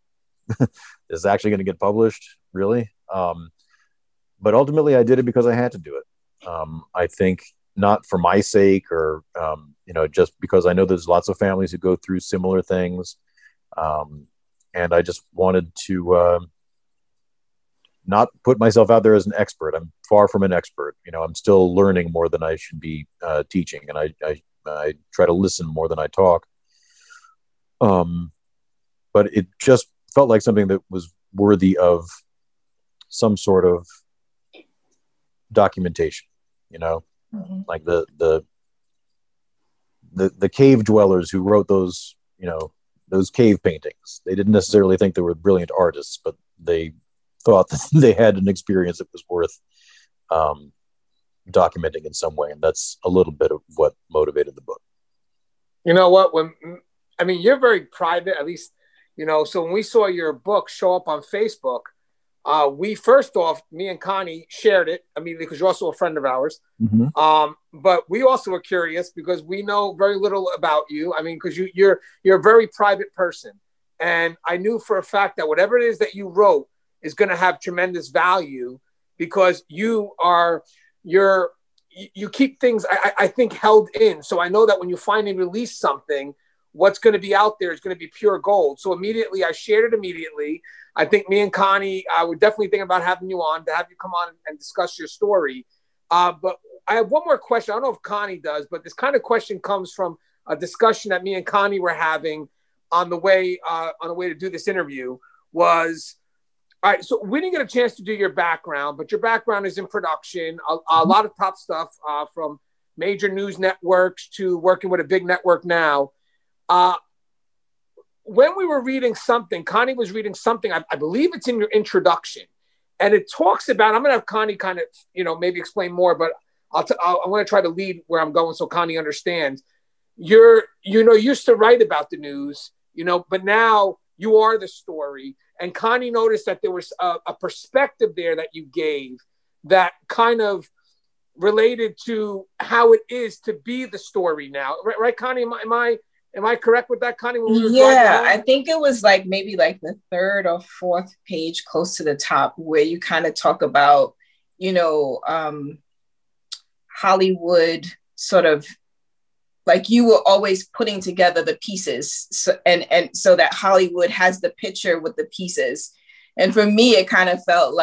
this is actually going to get published? Really? But ultimately I did it because I had to do it. I think not for my sake or, just because I know there's lots of families who go through similar things. And I just wanted to not put myself out there as an expert. I'm far from an expert. I'm still learning more than I should be teaching, and I try to listen more than I talk. But it just felt like something that was worthy of some sort of documentation. Mm-hmm. Like the cave dwellers who wrote those, those cave paintings. They didn't necessarily think they were brilliant artists, but they thought that they had an experience that was worth documenting in some way. And that's a little bit of what motivated the book.
You know what? You're very private, at least, so when we saw your book show up on Facebook, me and Connie shared it immediately because you're also a friend of ours. Mm-hmm. But we also were curious because we know very little about you. Because you're a very private person. And I knew for a fact that whatever it is that you wrote is going to have tremendous value because you keep things, I think, held in. So I know that when you finally release something, what's going to be out there is going to be pure gold. So immediately, I shared it immediately. I think me and Connie, we're definitely thinking about having you on to have you come on and discuss your story. But I have one more question. I don't know if Connie does, but this kind of question comes from a discussion that me and Connie were having on the way to do this interview was, all right, so we didn't get a chance to do your background, but your background is in production, a lot of top stuff from major news networks to working with a big network now. When we were reading something, Connie was reading something, I believe it's in your introduction, and it talks about, I'm going to have Connie kind of, maybe explain more, but I'm going to try to lead where I'm going so Connie understands. You're used to write about the news, but now you are the story. And Connie noticed that there was a perspective there that you gave that kind of related to how it is to be the story now. Right, Connie? Am I correct with that, Connie?
Yeah, I think it was maybe the third or fourth page close to the top where you kind of talk about, Hollywood sort of you were always putting together the pieces and so that Hollywood has the picture with the pieces. And for me, it kind of felt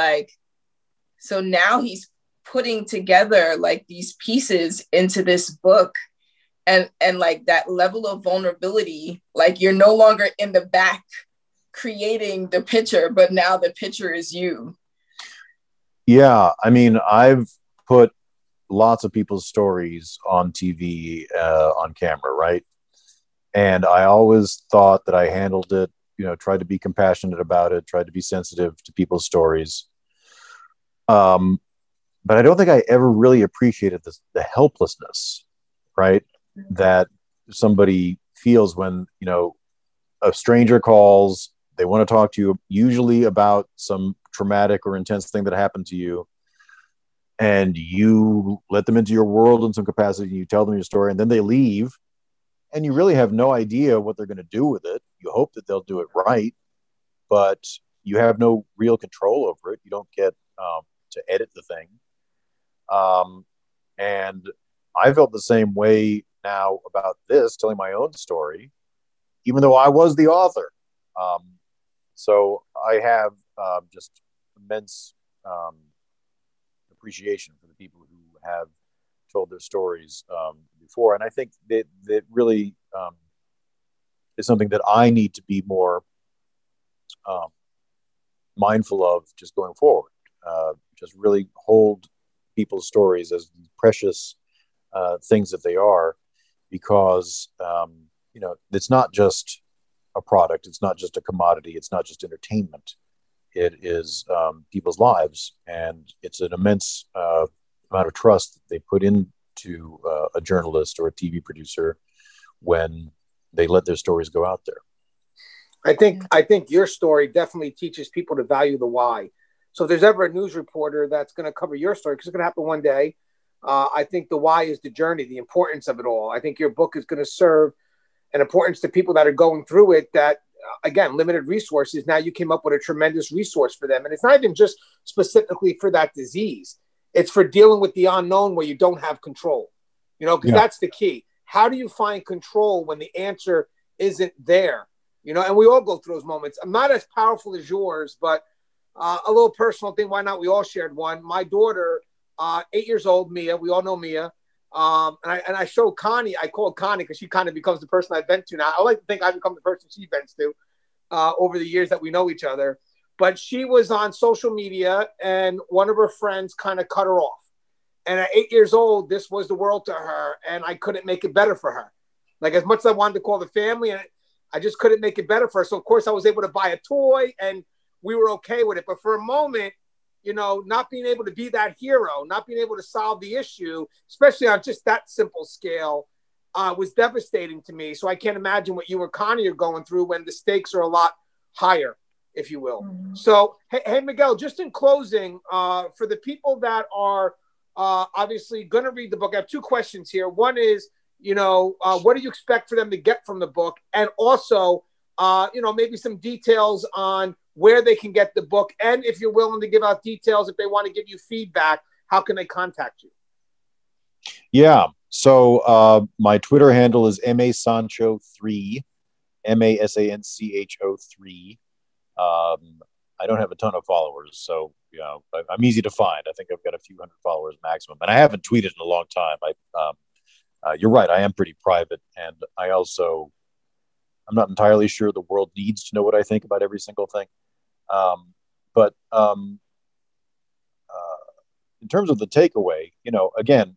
so now he's putting together these pieces into this book and that level of vulnerability, you're no longer in the back creating the picture, but now the picture is you.
Yeah. I've put lots of people's stories on TV, on camera, right? And I always thought that I handled it, tried to be compassionate about it, tried to be sensitive to people's stories. But I don't think I ever really appreciated the helplessness, right? That somebody feels when, a stranger calls, they want to talk to you, usually about some traumatic or intense thing that happened to you. And you let them into your world in some capacity, and you tell them your story, and then they leave, and you really have no idea what they're going to do with it. You hope that they'll do it right, but you have no real control over it. You don't get to edit the thing. And I felt the same way now about this, telling my own story, even though I was the author. So I have just immense appreciation for the people who have told their stories before. And I think that really is something that I need to be more mindful of just going forward. Just really hold people's stories as precious things that they are, because it's not just a product, it's not just a commodity, it's not just entertainment. It is people's lives, and it's an immense amount of trust that they put into a journalist or a TV producer when they let their stories go out there.
I think your story definitely teaches people to value the why. So if there's ever a news reporter that's going to cover your story, because it's going to happen one day, I think the why is the journey, the importance of it all. I think your book is going to serve an importance to people that are going through it that, again, limited resources. Now you came up with a tremendous resource for them. And it's not even just specifically for that disease. It's for dealing with the unknown where you don't have control, because that's the key. How do you find control when the answer isn't there? And we all go through those moments. I'm not as powerful as yours, but a little personal thing. Why not? We all shared one. My daughter, 8 years old, Mia. We all know Mia. And I showed Connie. I called Connie because she kind of becomes the person I vent to now. I like to think I become the person she vents to over the years that we know each other. But she was on social media, and one of her friends kind of cut her off. And at 8 years old, this was the world to her, and I couldn't make it better for her. Like, as much as I wanted to call the family, and I just couldn't make it better for her. So, of course, I was able to buy a toy, and we were okay with it. But for a moment, not being able to be that hero, not being able to solve the issue, especially on just that simple scale, was devastating to me. So I can't imagine what you or Connie are going through when the stakes are a lot higher, if you will. Mm-hmm. So, hey, Miguel, just in closing, for the people that are obviously going to read the book, I have two questions here. One is, what do you expect for them to get from the book? And also, maybe some details on where they can get the book. And if you're willing to give out details, if they want to give you feedback, how can they contact you?
Yeah. So my Twitter handle is MASancho3, MASANCHO3. I don't have a ton of followers, so I'm easy to find. I think I've got a few hundred followers maximum, and I haven't tweeted in a long time. You're right, I am pretty private, and I'm not entirely sure the world needs to know what I think about every single thing. But in terms of the takeaway, again,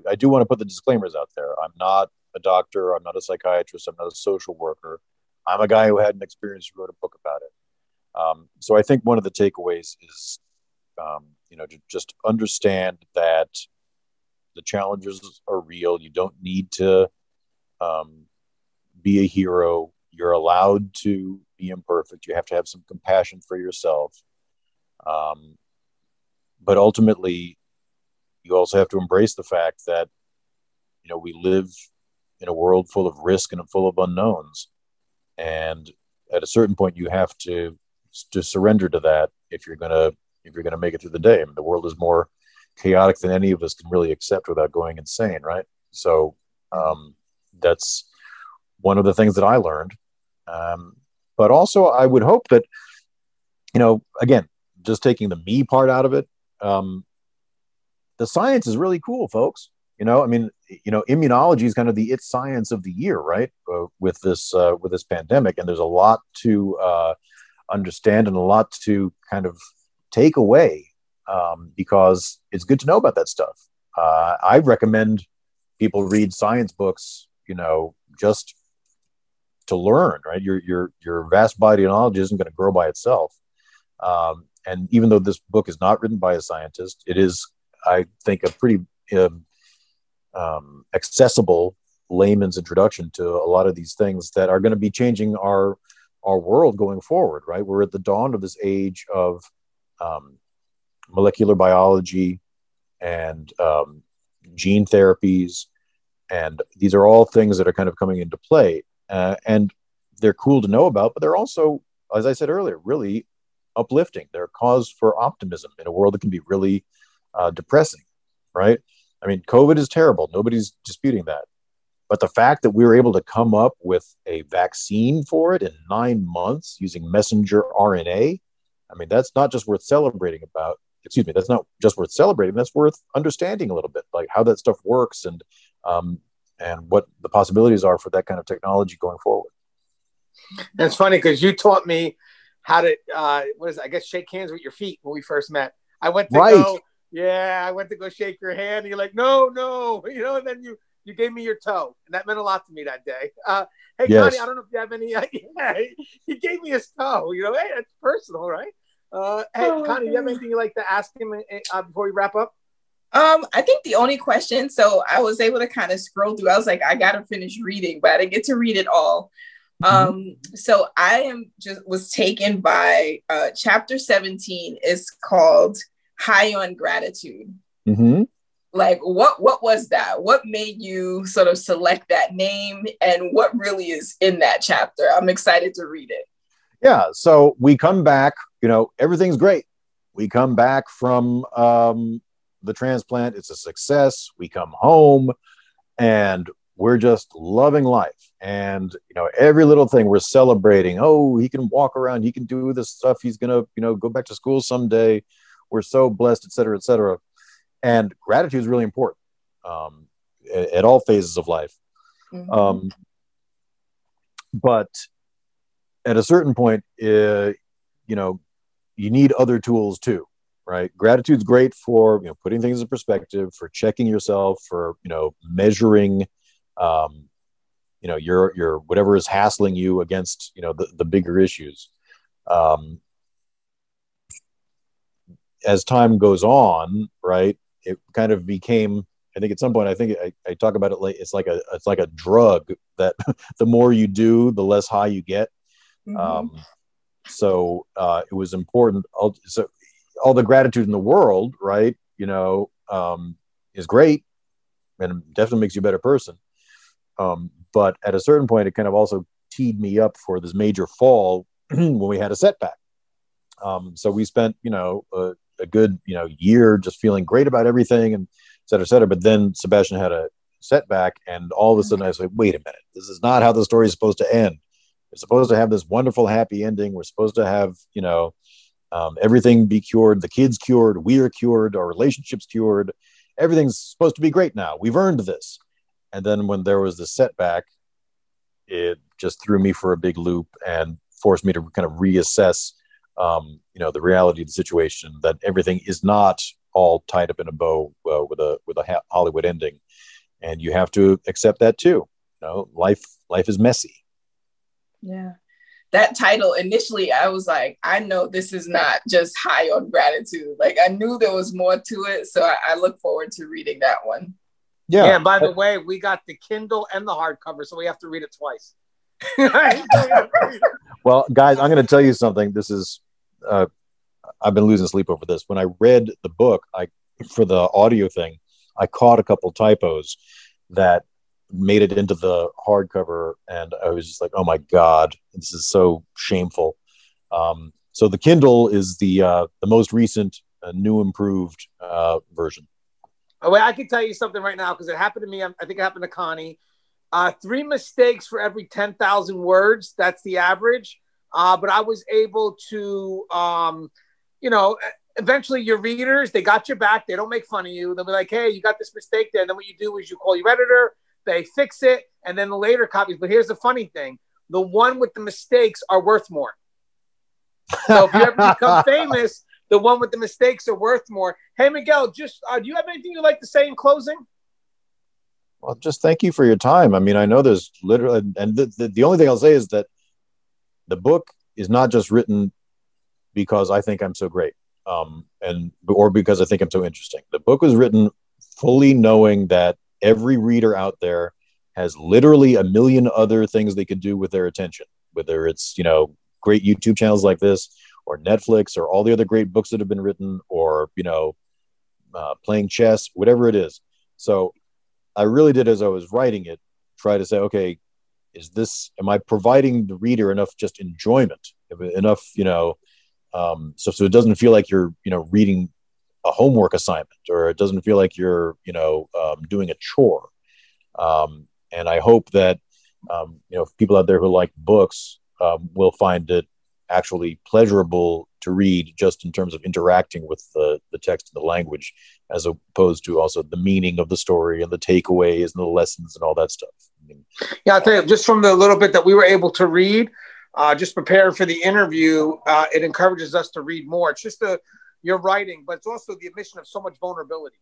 I do want to put the disclaimers out there. I'm not a doctor. I'm not a psychiatrist. I'm not a social worker. I'm a guy who had an experience who wrote a book about it. So I think one of the takeaways is, to just understand that the challenges are real. You don't need to be a hero. You're allowed to be imperfect. You have to have some compassion for yourself. But ultimately, you also have to embrace the fact that, we live in a world full of risk and full of unknowns. And at a certain point, you have to surrender to that if you're gonna make it through the day. I mean, the world is more chaotic than any of us can really accept without going insane, right? So that's one of the things that I learned. But also, I would hope that, again, just taking the me part out of it, the science is really cool, folks. Immunology is kind of the it science of the year, right? With this pandemic, and there's a lot to understand and a lot to kind of take away, because it's good to know about that stuff. I recommend people read science books, just to learn, right? Your vast body of knowledge isn't going to grow by itself. And even though this book is not written by a scientist, it is, I think, a pretty accessible layman's introduction to a lot of these things that are going to be changing our world going forward, right? We're at the dawn of this age of molecular biology and gene therapies. And these are all things that are kind of coming into play. And they're cool to know about, but they're also, as I said earlier, really uplifting. They're a cause for optimism in a world that can be really depressing, right? I mean, COVID is terrible. Nobody's disputing that. But the fact that we were able to come up with a vaccine for it in 9 months using messenger RNA, I mean, that's not just worth celebrating about. Excuse me, that's not just worth celebrating. That's worth understanding a little bit, like how that stuff works and what the possibilities are for that kind of technology going forward.
And it's funny because you taught me how to, I guess, shake hands with your feet when we first met. I went to I went to go shake your hand. And you're like, no, and then you gave me your toe. And that meant a lot to me that day. Hey, yes. Connie, I don't know if you have any, he gave me his toe, hey, that's personal, right? Connie, do you have anything you'd like to ask him before we wrap up?
I think the only question, so I was able to kind of scroll through. I was like, I got to finish reading, but I didn't get to read it all. So I was taken by chapter 17 is called High on Gratitude.
Mm-hmm.
Like, what was that? What made you sort of select that name, and what really is in that chapter? I'm excited to read it.
Yeah. So we come back, everything's great. We come back from the transplant. It's a success. We come home and we're just loving life. And, every little thing we're celebrating. Oh, he can walk around. He can do this stuff. He's going to, go back to school someday. We're so blessed, et cetera, et cetera. And gratitude is really important at all phases of life.
Mm-hmm.
But at a certain point, you need other tools too, right? Gratitude's great for, putting things in perspective, for checking yourself, for, measuring, your whatever is hassling you against, the bigger issues. As time goes on, right, it kind of became, I think at some point, I talk about it like it's like a drug that the more you do, the less high you get.
Mm-hmm.
So it was important. So all the gratitude in the world, right, is great and definitely makes you a better person. But at a certain point, it kind of also teed me up for this major fall when we had a setback. So we spent, a good, year just feeling great about everything and et cetera, et cetera. But then Sebastian had a setback, and all of a sudden I was like, wait a minute, this is not how the story is supposed to end. We're supposed to have this wonderful, happy ending. We're supposed to have, everything be cured. The kids cured. We are cured. Our relationships cured. Everything's supposed to be great now. We've earned this. And then when there was the setback, it just threw me for a big loop and forced me to kind of reassess, the reality of the situation, that everything is not all tied up in a bow with a Hollywood ending. And you have to accept that too. Life is messy.
Yeah. That title, initially, I was like, I know this is not just High on Gratitude. Like, I knew there was more to it. So I look forward to reading that one.
Yeah. And by the way, we got the Kindle and the hardcover, so we have to read it twice.
Well, guys, I'm going to tell you something. This is, I've been losing sleep over this. When I read the book, for the audio thing, I caught a couple typos that made it into the hardcover, and I was just like, oh my God, this is so shameful. So the Kindle is the most recent, new improved version.
Oh, wait, I can tell you something right now because it happened to me. I think it happened to Connie. 3 mistakes for every 10,000 words. That's the average. But I was able to, eventually your readers, they got your back. They don't make fun of you. They'll be like, hey, you got this mistake there. And then what you do is you call your editor, they fix it, and then the later copies. But here's the funny thing. The one with the mistakes are worth more. So if you ever become famous, the one with the mistakes are worth more. Hey, Miguel, just do you have anything you'd like to say in closing?
Well, just thank you for your time. I mean, I know there's literally, and the only thing I'll say is that the book is not just written because I think I'm so great, or because I think I'm so interesting. The book was written fully knowing that every reader out there has literally a million other things they could do with their attention, whether it's, great YouTube channels like this, or Netflix, or all the other great books that have been written, or, playing chess, whatever it is. So I really did, as I was writing it, try to say, okay, am I providing the reader enough just enjoyment, enough, so it doesn't feel like you're, reading a homework assignment, or it doesn't feel like you're, doing a chore. And I hope that, people out there who like books will find it actually pleasurable to read, just in terms of interacting with the text and the language, as opposed to also the meaning of the story and the takeaways and the lessons and all that stuff.
Yeah, I'll tell you, just from the little bit that we were able to read, just prepared for the interview, it encourages us to read more. It's just your writing, but it's also the admission of so much vulnerability.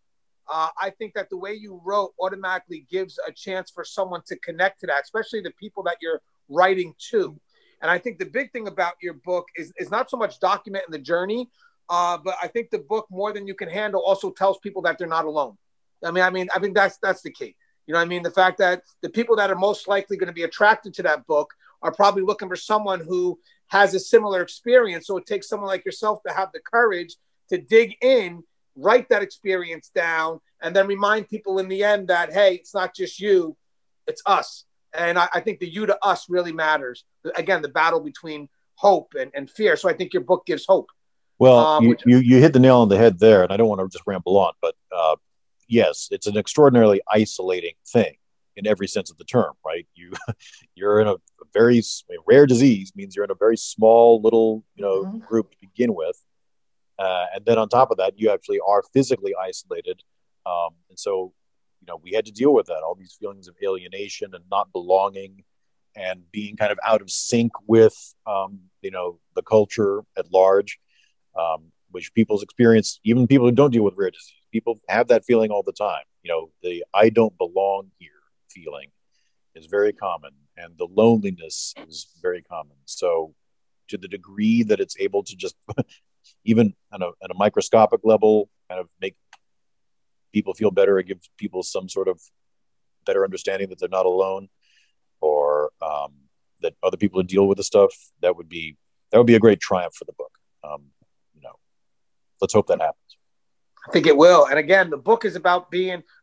I think that the way you wrote automatically gives a chance for someone to connect to that, especially the people that you're writing to. And I think the big thing about your book is not so much documenting the journey, but I think the book, more than you can handle, also tells people that they're not alone. I think that's the key. You know what I mean? The fact that the people that are most likely going to be attracted to that book are probably looking for someone who has a similar experience. So it takes someone like yourself to have the courage to dig in, write that experience down, and then remind people in the end that, hey, it's not just you, it's us. And I think the you to us really matters. Again, the battle between hope and fear. So I think your book gives hope.
Well, you hit the nail on the head there, and I don't want to just ramble on, but yes, it's an extraordinarily isolating thing in every sense of the term, right? You're in a very rare disease, means you're in a very small little group to begin with, and then on top of that, you actually are physically isolated, and so we had to deal with that, all these feelings of alienation and not belonging, and being kind of out of sync with the culture at large, which people's experience, even people who don't deal with rare disease, people have that feeling all the time. The I don't belong here feeling is very common, and the loneliness is very common. So to the degree that it's able to just even at a microscopic level kind of make people feel better, it gives people some sort of better understanding that they're not alone, or that other people deal with the stuff, that would be a great triumph for the book. Let's hope that happens.
I think it will. And again, the book is about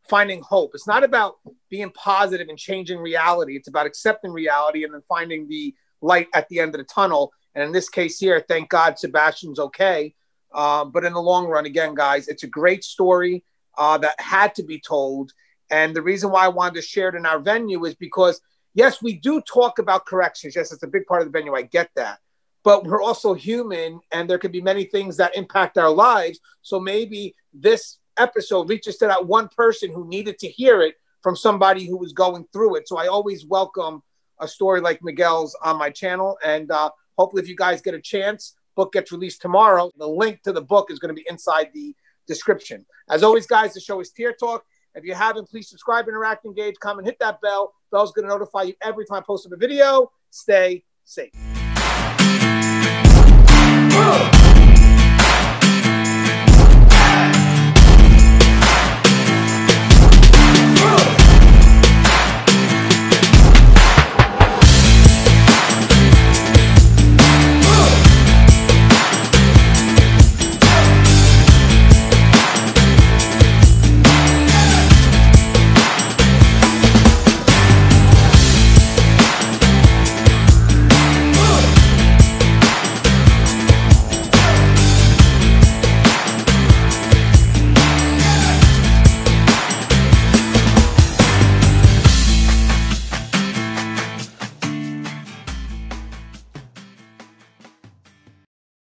finding hope. It's not about being positive and changing reality. It's about accepting reality and then finding the light at the end of the tunnel. And in this case here, thank God Sebastian's okay. But in the long run, again, guys, it's a great story that had to be told. And the reason why I wanted to share it in our venue is because, yes, we do talk about corrections. Yes, it's a big part of the venue. I get that. But we're also human, and there could be many things that impact our lives. So maybe this episode reaches to that one person who needed to hear it from somebody who was going through it. So I always welcome a story like Miguel's on my channel. And hopefully if you guys get a chance, book gets released tomorrow. The link to the book is going to be inside the description. As always, guys, the show is Tear Talk. If you haven't, please subscribe, interact, engage, comment, hit that bell. Bell's going to notify you every time I post a video. Stay safe.